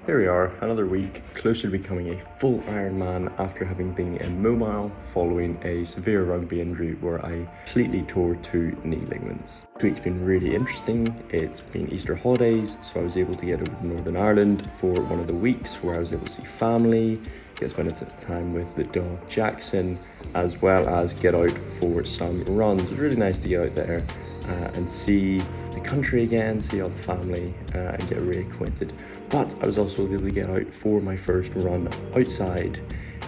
Here we are, another week closer to becoming a full Ironman after having been immobile following a severe rugby injury where I completely tore two knee ligaments. This week's been really interesting. It's been Easter holidays, so I was able to get over to Northern Ireland for one of the weeks where I was able to see family, get spend time with the dog Jackson, as well as get out for some runs. It was really nice to get out there and see the country again, see all the family and get reacquainted. But I was also able to get out for my first run outside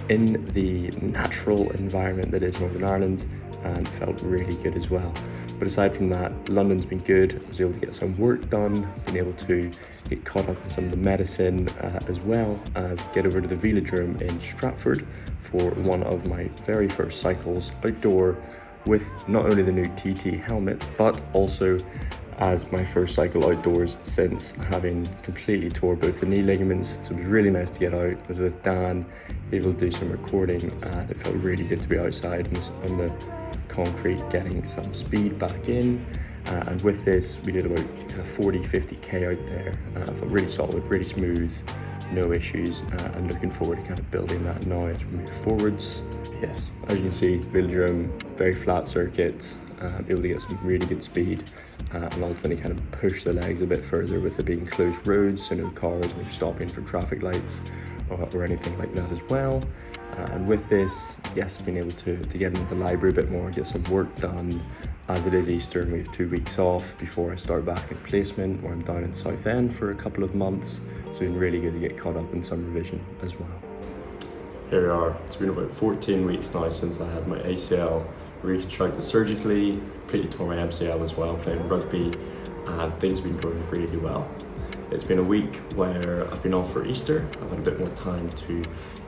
in the natural environment that is Northern Ireland, and felt really good as well. But aside from that, London's been good. I was able to get some work done, been able to get caught up in some of the medicine, as well as get over to the velodrome in Stratford for one of my very first cycles outdoor with not only the new TT helmet, but also as my first cycle outdoors since having completely tore both the knee ligaments. So it was really nice to get out. I was with Dan, able to do some recording, and it felt really good to be outside on the concrete, getting some speed back in. And with this, we did about 40-50k out there. Felt really solid, really smooth, no issues, and looking forward to kind of building that now as we move forwards. Yes, as you can see, velodrome, very flat circuit, able to get some really good speed, and ultimately kind of push the legs a bit further with it being closed roads, so no cars when you're stopping for traffic lights or anything like that as well. And with this, yes, being able to get into the library a bit more, get some work done, as it is Easter and we have 2 weeks off before I start back in placement, where I'm down in Southend for a couple of months. So it's been really good to get caught up in some revision as well. Here we are. It's been about 14 weeks now since I had my ACL reconstructed surgically, completely tore my MCL as well, playing rugby, and things have been going really well. It's been a week where I've been off for Easter. I've had a bit more time to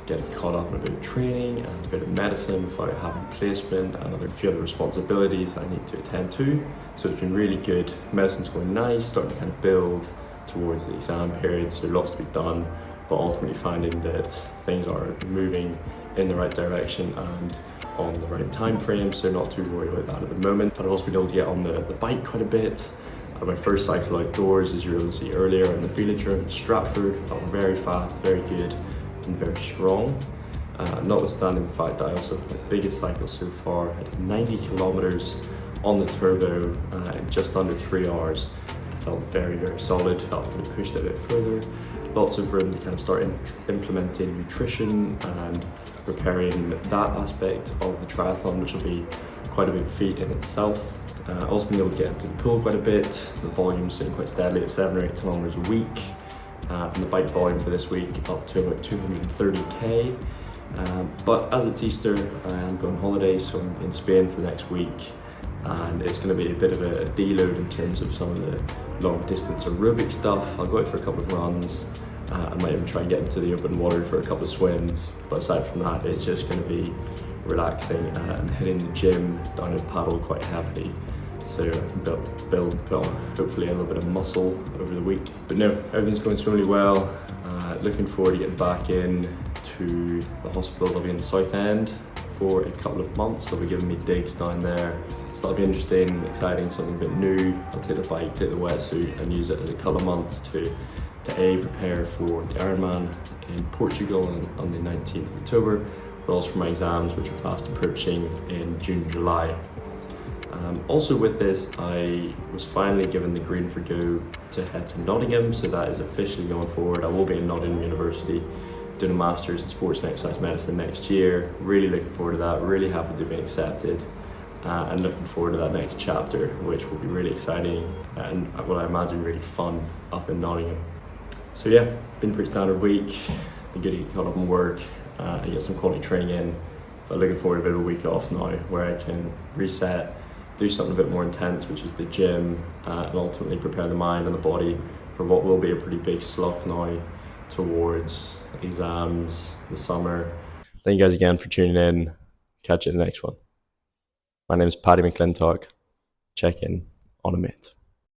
get caught up in a bit of training and a bit of medicine without having placement and a few other responsibilities that I need to attend to. So it's been really good. Medicine's going nice, starting to kind of build towards the exam period, so lots to be done, but ultimately finding that things are moving in the right direction and on the right time frame, so not too worried about that at the moment. But I've also been able to get on the bike quite a bit. I had my first cycle outdoors, as you were able to see earlier, in the velodrome in Stratford. Felt very fast, very good, and very strong. Notwithstanding the fact that I also had my biggest cycle so far. I had 90 kilometers on the turbo in just under 3 hours. I felt very, very solid, felt like I could have pushed it a bit further. Lots of room to kind of start implementing nutrition and preparing that aspect of the triathlon, which will be quite a big feat in itself. Also been able to get into the pool quite a bit. The volume's sitting quite steadily at 7 or 8 kilometers a week. And the bike volume for this week up to about 230k. But as it's Easter, I am going on holiday, so I'm in Spain for the next week. And it's going to be a bit of a deload in terms of some of the long distance aerobic stuff. I'll go out for a couple of runs. I might even try and get into the open water for a couple of swims. But aside from that, it's just going to be relaxing and hitting the gym down at paddle quite heavily. So I can build hopefully a little bit of muscle over the week. But no, everything's going swimmingly well. Looking forward to getting back in to the hospital. I'll be in Southend for a couple of months. They'll be giving me digs down there. So that'll be interesting, exciting, something a bit new. I'll take the bike, take the wetsuit and use it as a couple of months to prepare for the Ironman in Portugal on the 19th of October, but also for my exams, which are fast approaching in June, July. Also with this, I was finally given the green for go to head to Nottingham, so that is officially going forward. I will be in Nottingham University doing a Masters in Sports and Exercise Medicine next year. Really looking forward to that, really happy to be accepted. And looking forward to that next chapter, which will be really exciting and what I imagine really fun up in Nottingham. So yeah, been a pretty standard week. Been good to get caught up on work and get some quality training in. But looking forward to a bit of a week off now, where I can reset, do something a bit more intense, which is the gym, and ultimately prepare the mind and the body for what will be a pretty big slog now towards exams, the summer. Thank you guys again for tuning in. Catch you in the next one. My name is Paddy McClintock. Check in on a mate.